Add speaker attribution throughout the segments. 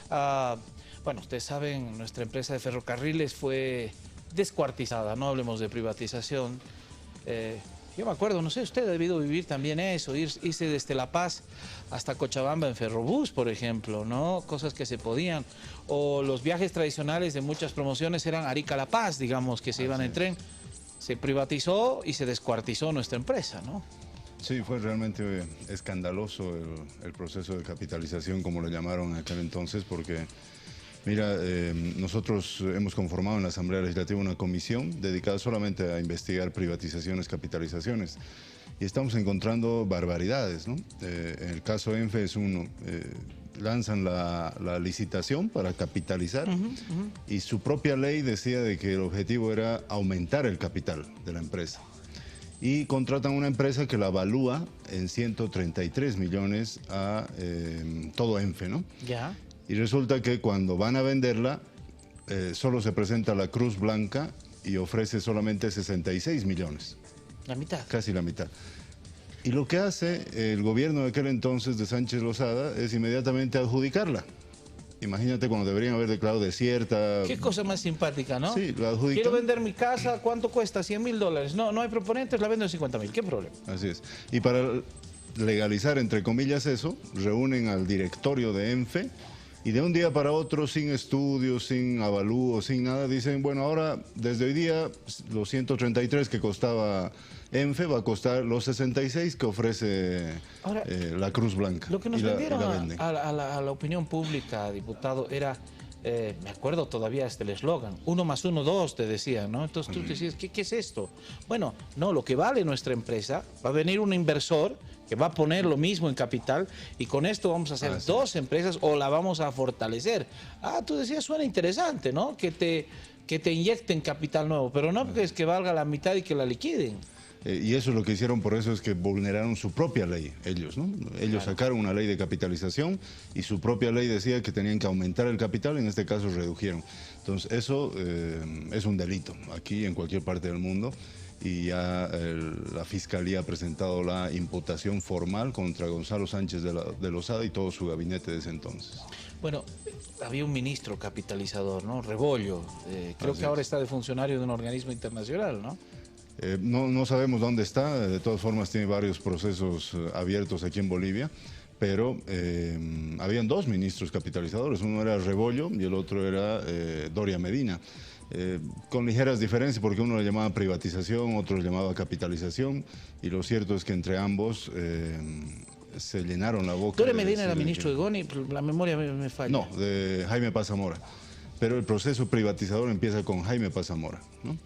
Speaker 1: Bueno, ustedes saben, nuestra empresa de ferrocarriles fue descuartizada, no hablemos de privatización. Yo me acuerdo, no sé, usted ha debido vivir también eso, irse desde La Paz hasta Cochabamba en ferrobús, por ejemplo, ¿no? Cosas que se podían. O los viajes tradicionales de muchas promociones eran Arica-La Paz, digamos, que se iban en tren. Se privatizó y se descuartizó nuestra empresa, ¿no?
Speaker 2: Sí, fue realmente escandaloso el proceso de capitalización, como lo llamaron en aquel entonces, porque, mira, nosotros hemos conformado en la Asamblea Legislativa una comisión dedicada solamente a investigar privatizaciones, capitalizaciones, y estamos encontrando barbaridades, ¿no? En el caso ENFE es uno, lanzan la licitación para capitalizar y su propia ley decía de que el objetivo era aumentar el capital de la empresa. Y contratan una empresa que la evalúa en 133 millones a todo ENFE, ¿no?
Speaker 1: Ya.
Speaker 2: Y resulta que cuando van a venderla, solo se presenta la Cruz Blanca y ofrece solamente 66 millones.
Speaker 1: La mitad.
Speaker 2: Casi la mitad. Y lo que hace el gobierno de aquel entonces de Sánchez Lozada es inmediatamente adjudicarla. Imagínate cuando deberían haber declarado desierta.
Speaker 1: Qué cosa más simpática, ¿no?
Speaker 2: Sí, la adjudican.
Speaker 1: Quiero vender mi casa, ¿cuánto cuesta? $100.000. No hay proponentes, la vendo en 50.000. ¿Qué problema?
Speaker 2: Así es. Y para legalizar, entre comillas, eso, reúnen al directorio de ENFE y de un día para otro, sin estudios, sin avalúo, sin nada, dicen, bueno, ahora, desde hoy día, los 133 que costaba ENFE va a costar los 66 que ofrece ahora, la Cruz Blanca.
Speaker 1: Lo que nos vendieron a la opinión pública, diputado, era, me acuerdo todavía el eslogan, 1 más 1, 2, te decían, ¿no? Entonces tú decías, ¿qué es esto? Bueno, no, lo que vale nuestra empresa, va a venir un inversor que va a poner lo mismo en capital y con esto vamos a hacer dos empresas o la vamos a fortalecer. Tú decías, suena interesante, ¿no? Que te inyecten capital nuevo, pero no es que valga la mitad y que la liquiden.
Speaker 2: Y eso es lo que hicieron, por eso es que vulneraron su propia ley, ellos, ¿no? Ellos sacaron una ley de capitalización y su propia ley decía que tenían que aumentar el capital, en este caso redujeron. Entonces eso es un delito aquí en cualquier parte del mundo y ya la Fiscalía ha presentado la imputación formal contra Gonzalo Sánchez de Lozada y todo su gabinete desde entonces.
Speaker 1: Bueno, había un ministro capitalizador, ¿no? Rebollo, creo que ahora está de funcionario de un organismo internacional, ¿no?
Speaker 2: No sabemos dónde está, de todas formas tiene varios procesos abiertos aquí en Bolivia, pero habían dos ministros capitalizadores, uno era Rebollo y el otro era Doria Medina, con ligeras diferencias porque uno le llamaba privatización, otro le llamaba capitalización y lo cierto es que entre ambos se llenaron la boca.
Speaker 1: Doria Medina era ministro de Goni, la memoria me falla.
Speaker 2: No, de Jaime Paz Zamora, pero el proceso privatizador empieza con Jaime Paz Zamora, ¿no?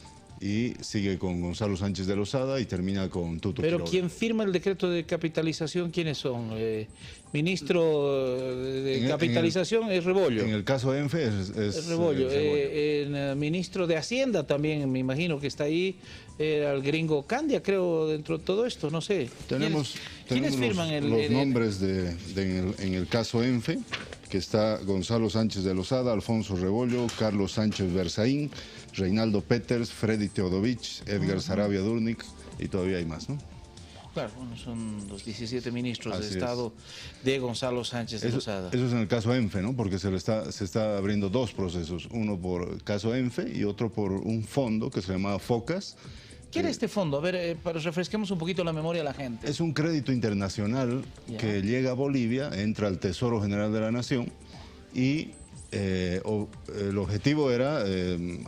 Speaker 2: Y sigue con Gonzalo Sánchez de Lozada y termina con Tuto
Speaker 1: Pero
Speaker 2: Quiroga.
Speaker 1: ¿quién firma el decreto de capitalización? ¿Quiénes son? Ministro de capitalización es Rebollo.
Speaker 2: En el caso ENFE es
Speaker 1: Rebollo. El ministro de Hacienda también, me imagino que está ahí, el gringo Candia, creo, dentro de todo esto, no sé. ¿Quiénes firman
Speaker 2: los nombres en el caso ENFE, que está Gonzalo Sánchez de Lozada, Alfonso Rebollo, Carlos Sánchez Berzaín, Reinaldo Peters, Freddy Teodovich, Edgar Sarabia Durnik y todavía hay más, ¿no?
Speaker 1: Claro, bueno, son los 17 ministros de Estado de Gonzalo Sánchez de Lozada.
Speaker 2: Eso es en el caso ENFE, ¿no? Porque se está abriendo dos procesos, uno por caso ENFE y otro por un fondo que se llama FOCAS.
Speaker 1: ¿Qué era este fondo? A ver, refresquemos un poquito la memoria a la gente.
Speaker 2: Es un crédito internacional que llega a Bolivia, entra al Tesoro General de la Nación y el objetivo era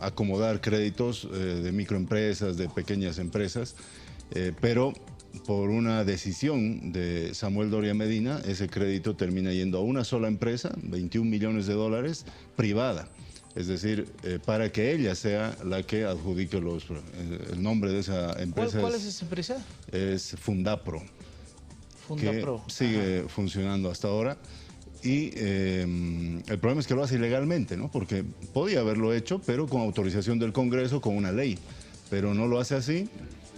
Speaker 2: acomodar créditos de microempresas, de pequeñas empresas, pero por una decisión de Samuel Doria Medina, ese crédito termina yendo a una sola empresa, 21 millones de dólares, privada. Es decir, para que ella sea la que adjudique el nombre de esa empresa.
Speaker 1: ¿Cuál es esa empresa?
Speaker 2: Es Fundapro.
Speaker 1: Fundapro.
Speaker 2: Que sigue funcionando hasta ahora. Y el problema es que lo hace ilegalmente, ¿no? Porque podía haberlo hecho, pero con autorización del Congreso, con una ley. Pero no lo hace así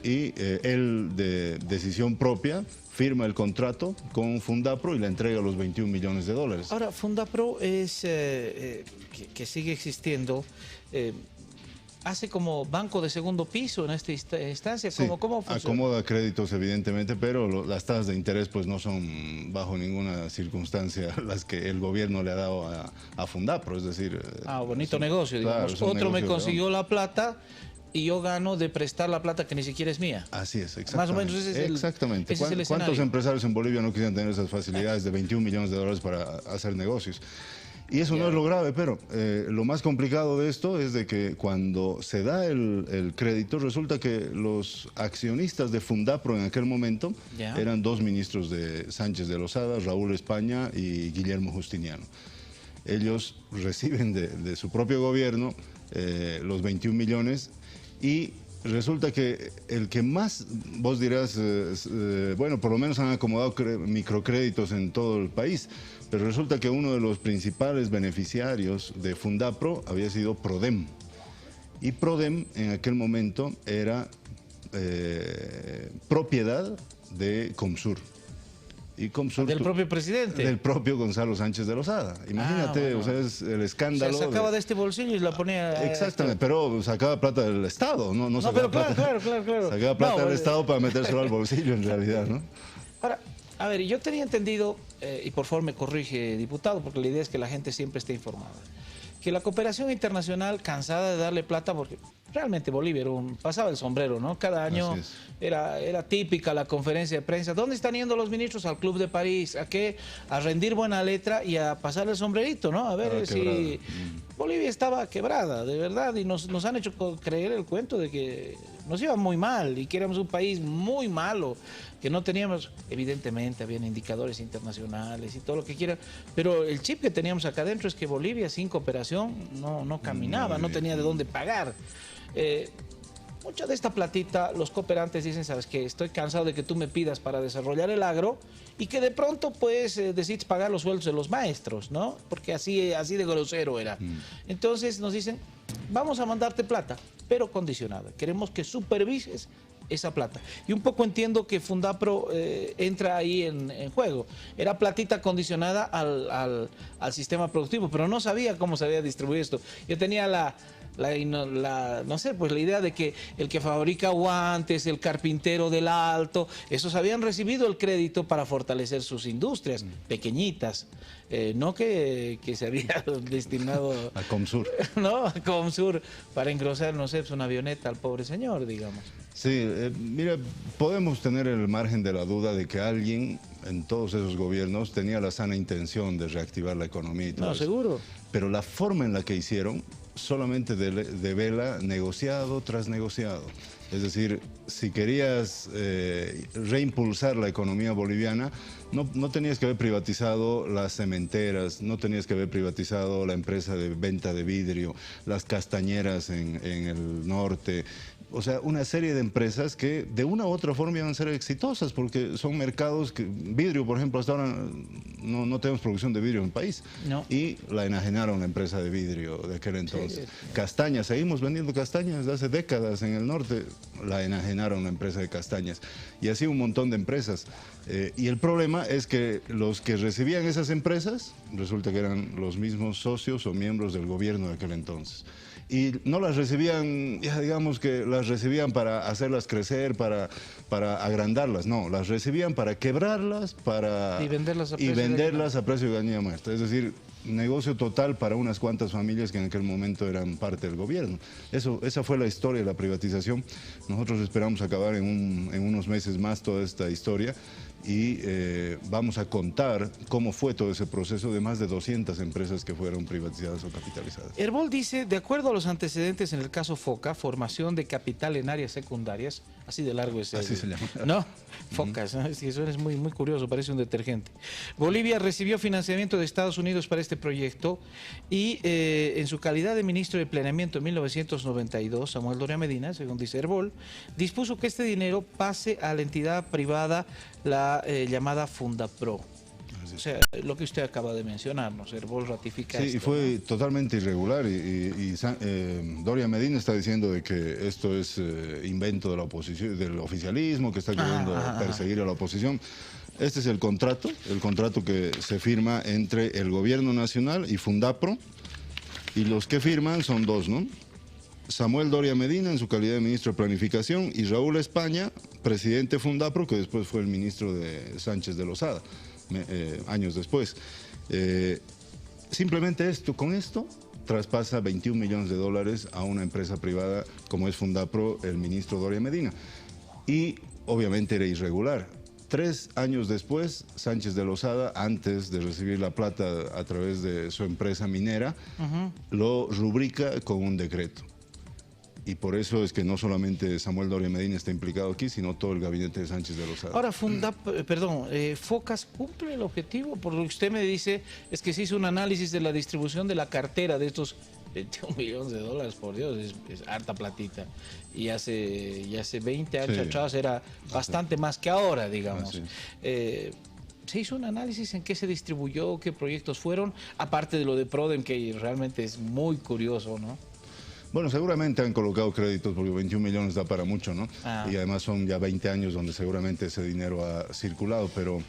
Speaker 2: y él, de decisión propia, firma el contrato con Fundapro y le entrega los 21 millones de dólares.
Speaker 1: Ahora, Fundapro es, que sigue existiendo, hace como banco de segundo piso en esta instancia.
Speaker 2: Sí,
Speaker 1: ¿Cómo funciona?
Speaker 2: acomoda créditos evidentemente, pero las tasas de interés pues no son bajo ninguna circunstancia las que el gobierno le ha dado a Fundapro, es decir...
Speaker 1: Bonito negocio, digamos.
Speaker 2: Claro,
Speaker 1: Otro me consiguió la plata y yo gano de prestar la plata que ni siquiera es mía.
Speaker 2: Así es, exactamente.
Speaker 1: Más o menos ese es
Speaker 2: exactamente.
Speaker 1: ese es el
Speaker 2: ¿Cuántos
Speaker 1: escenario?
Speaker 2: empresarios en Bolivia no quisieran tener esas facilidades de 21 millones de dólares para hacer negocios? Y eso no es lo grave, pero lo más complicado de esto es de que cuando se da el crédito, resulta que los accionistas de Fundapro en aquel momento eran dos ministros de Sánchez de Lozada, Raúl España y Guillermo Justiniano. Ellos reciben de su propio gobierno los 21 millones y resulta que el que más, vos dirás, bueno, por lo menos han acomodado microcréditos en todo el país, pero resulta que uno de los principales beneficiarios de Fundapro había sido Prodem. Y Prodem en aquel momento era propiedad de Comsur. Y Comsur
Speaker 1: del propio presidente.
Speaker 2: Del propio Gonzalo Sánchez de Lozada. Imagínate,
Speaker 1: bueno.
Speaker 2: O sea, es el escándalo.
Speaker 1: Se sacaba de este bolsillo y la ponía...
Speaker 2: Exactamente, pero sacaba plata del Estado, no sacaba
Speaker 1: pero
Speaker 2: plata.
Speaker 1: Claro.
Speaker 2: Sacaba plata del Estado para metérselo al bolsillo en realidad, ¿no?
Speaker 1: Ahora, a ver, yo tenía entendido, y por favor me corrige, diputado, porque la idea es que la gente siempre esté informada, que la cooperación internacional, cansada de darle plata, porque realmente Bolivia pasaba el sombrero, ¿no? Cada año era típica la conferencia de prensa. ¿Dónde están yendo los ministros? Al Club de París. ¿A qué? A rendir buena letra y a pasar el sombrerito, ¿no? A ver si Bolivia estaba quebrada, de verdad, y nos han hecho creer el cuento de que nos iba muy mal y que éramos un país muy malo, que no teníamos, evidentemente habían indicadores internacionales y todo lo que quieran, pero el chip que teníamos acá adentro es que Bolivia sin cooperación no caminaba, no tenía de dónde pagar. Mucha de esta platita, los cooperantes dicen, ¿sabes qué? Estoy cansado de que tú me pidas para desarrollar el agro y que de pronto pues decides pagar los sueldos de los maestros, ¿no? Porque así de grosero era. Entonces nos dicen, vamos a mandarte plata, pero condicionada. Queremos que supervises esa plata. Y un poco entiendo que Fundapro entra ahí en juego. Era platita condicionada al sistema productivo, pero no sabía cómo se había distribuido esto. Yo tenía no sé, pues la idea de que el que fabrica guantes, el carpintero del Alto, esos habían recibido el crédito para fortalecer sus industrias pequeñitas, no que se había destinado
Speaker 2: a Comsur.
Speaker 1: No, a Comsur para engrosar, no sé, pues una avioneta al pobre señor, digamos.
Speaker 2: Sí, mira, podemos tener el margen de la duda de que alguien en todos esos gobiernos tenía la sana intención de reactivar la economía y todo eso.
Speaker 1: Seguro.
Speaker 2: Pero la forma en la que hicieron solamente devela negociado tras negociado. Es decir, si querías reimpulsar la economía boliviana, no tenías que haber privatizado las cementeras, no tenías que haber privatizado la empresa de venta de vidrio, las castañeras en el norte. O sea, una serie de empresas que de una u otra forma iban a ser exitosas porque son mercados que, vidrio, por ejemplo, hasta ahora no tenemos producción de vidrio en el país.
Speaker 1: No.
Speaker 2: Y la enajenaron la empresa de vidrio de aquel entonces.
Speaker 1: Sí.
Speaker 2: Castañas, seguimos vendiendo castañas desde hace décadas en el norte, la enajenaron la empresa de castañas. Y así un montón de empresas. Y el problema es que los que recibían esas empresas, resulta que eran los mismos socios o miembros del gobierno de aquel entonces. Y no las recibían, ya digamos que las recibían para hacerlas crecer, para agrandarlas, no, las recibían para quebrarlas,
Speaker 1: y venderlas
Speaker 2: a precio de ganancia muerta. Es decir, negocio total para unas cuantas familias que en aquel momento eran parte del gobierno. Esa fue la historia de la privatización. Nosotros esperamos acabar en unos meses más toda esta historia y vamos a contar cómo fue todo ese proceso de más de 200 empresas que fueron privatizadas o capitalizadas.
Speaker 1: Herbol dice, de acuerdo a los antecedentes en el caso Foca, formación de capital en áreas secundarias, así de largo es
Speaker 2: así se llama.
Speaker 1: No, Focas, ¿no? Es que eso es muy curioso, parece un detergente. Bolivia recibió financiamiento de Estados Unidos para este proyecto y en su calidad de ministro de Planeamiento en 1992, Samuel Doria Medina, según dice Herbol, dispuso que este dinero pase a la entidad privada, la llamada Fundapro. O sea, lo que usted acaba de mencionarnos, Herbol ratifica esto.
Speaker 2: Sí, y fue
Speaker 1: ¿no?
Speaker 2: totalmente irregular y Doria Medina está diciendo de que esto es invento de la oposición, del oficialismo, que está queriendo perseguir a la oposición. Este es el contrato que se firma entre el gobierno nacional y Fundapro, y los que firman son dos, ¿no? Samuel Doria Medina en su calidad de ministro de Planificación y Raúl España, presidente Fundapro, que después fue el ministro de Sánchez de Lozada, años después. Simplemente con esto traspasa 21 millones de dólares a una empresa privada como es Fundapro, el ministro Doria Medina. Y obviamente era irregular. 3 años después, Sánchez de Lozada, antes de recibir la plata a través de su empresa minera, lo rubrica con un decreto. Y por eso es que no solamente Samuel Doria Medina está implicado aquí, sino todo el gabinete de Sánchez de Lozada.
Speaker 1: Ahora, Focas cumple el objetivo. Por lo que usted me dice, es que se hizo un análisis de la distribución de la cartera de estos 21 millones de dólares, por Dios, es harta platita. Y hace 20 años atrás era bastante más que ahora, digamos. ¿Se hizo un análisis en qué se distribuyó, qué proyectos fueron? Aparte de lo de Prodem, que realmente es muy curioso, ¿no?
Speaker 2: Bueno, seguramente han colocado créditos porque 21 millones da para mucho, ¿no? Y además son ya 20 años donde seguramente ese dinero ha circulado, pero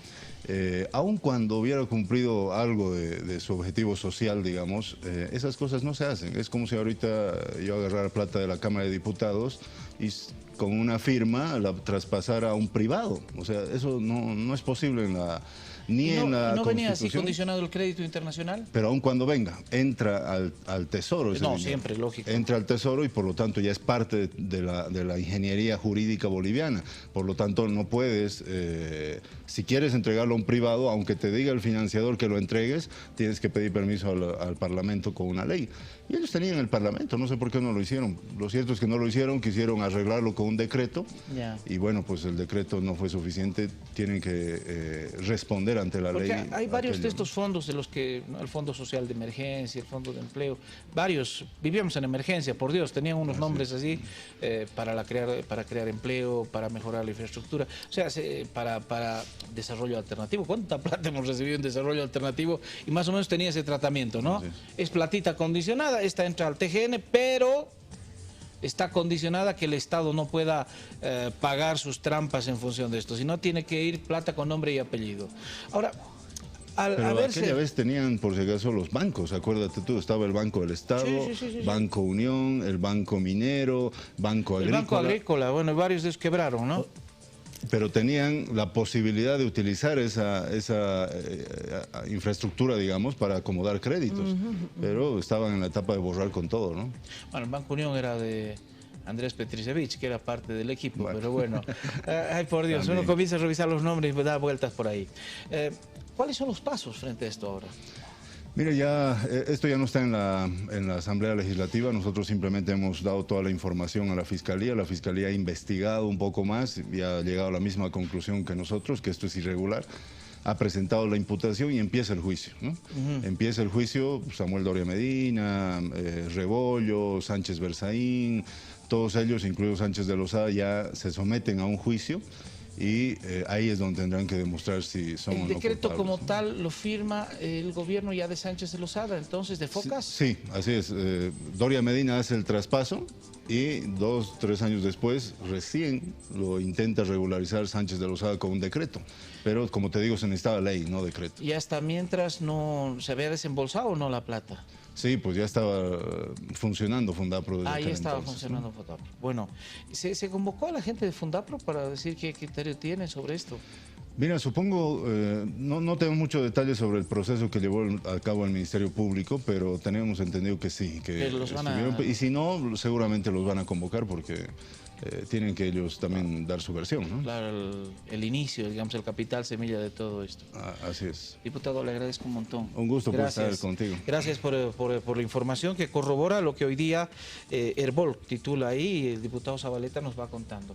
Speaker 2: aun cuando hubiera cumplido algo de su objetivo social, digamos, esas cosas no se hacen. Es como si ahorita yo agarrara plata de la Cámara de Diputados y con una firma la traspasara a un privado. O sea, eso no es posible en la... ¿No
Speaker 1: venía así condicionado el crédito internacional?
Speaker 2: Pero aun cuando venga, entra al Tesoro.
Speaker 1: No, siempre, lógico.
Speaker 2: Entra al Tesoro y por lo tanto ya es parte de la ingeniería jurídica boliviana. Por lo tanto no puedes, si quieres entregarlo a un privado, aunque te diga el financiador que lo entregues, tienes que pedir permiso al Parlamento con una ley. Y ellos tenían el Parlamento, no sé por qué no lo hicieron. Lo cierto es que no lo hicieron, quisieron arreglarlo con un decreto. Y bueno, pues el decreto no fue suficiente, tienen que responder ante la ley.
Speaker 1: Hay varios de estos fondos, de los que, ¿no? El Fondo Social de Emergencia, el Fondo de Empleo, varios vivíamos en emergencia, por Dios, tenían unos nombres así para crear empleo, para mejorar la infraestructura, o sea, para desarrollo alternativo. ¿Cuánta plata hemos recibido en desarrollo alternativo? Y más o menos tenía ese tratamiento, ¿no? Es platita condicionada, esta entra al TGN, pero está condicionada a que el Estado no pueda pagar sus trampas en función de esto, sino tiene que ir plata con nombre y apellido. Ahora,
Speaker 2: pero aquella vez tenían, por si acaso, los bancos, acuérdate tú, estaba el Banco del Estado, Banco Unión, el Banco Minero, Banco Agrícola.
Speaker 1: El Banco Agrícola, bueno, varios de ellos quebraron, ¿no?
Speaker 2: Pero tenían la posibilidad de utilizar esa infraestructura, digamos, para acomodar créditos. Pero estaban en la etapa de borrar con todo, ¿no?
Speaker 1: Bueno, el Banco Unión era de Andrés Petricevich, que era parte del equipo, pero bueno. Ay, por Dios, uno comienza a revisar los nombres y da vueltas por ahí. ¿Cuáles son los pasos frente a esto ahora?
Speaker 2: Mira, esto ya no está en la Asamblea Legislativa, nosotros simplemente hemos dado toda la información a la Fiscalía ha investigado un poco más y ha llegado a la misma conclusión que nosotros, que esto es irregular, ha presentado la imputación y empieza el juicio, ¿no? Empieza el juicio, Samuel Doria Medina, Rebollo, Sánchez Berzaín, todos ellos, incluido Sánchez de Lozada, ya se someten a un juicio. Y ahí es donde tendrán que demostrar si son o no culpables.
Speaker 1: ¿El decreto como tal lo firma el gobierno ya de Sánchez de Lozada, entonces, de Focas?
Speaker 2: Sí, así es. Doria Medina hace el traspaso y 2, 3 años después recién lo intenta regularizar Sánchez de Lozada con un decreto. Pero como te digo, se necesitaba ley, no decreto.
Speaker 1: ¿Y hasta mientras no se había desembolsado o no la plata?
Speaker 2: Sí, pues ya estaba funcionando Fundapro.
Speaker 1: Ya estaba funcionando Fundapro. Bueno, ¿se convocó a la gente de Fundapro para decir qué criterio tiene sobre esto?
Speaker 2: Mira, supongo, no tengo mucho detalle sobre el proceso que llevó a cabo el Ministerio Público, pero tenemos entendido que sí, que y si no, seguramente los van a convocar porque tienen que ellos también dar su versión, ¿no?
Speaker 1: Claro, el inicio, digamos, el capital semilla de todo esto.
Speaker 2: Así es.
Speaker 1: Diputado, le agradezco un montón.
Speaker 2: Un gusto por estar contigo.
Speaker 1: Gracias por la información que corrobora lo que hoy día Herbol titula ahí y el diputado Zabaleta nos va contando.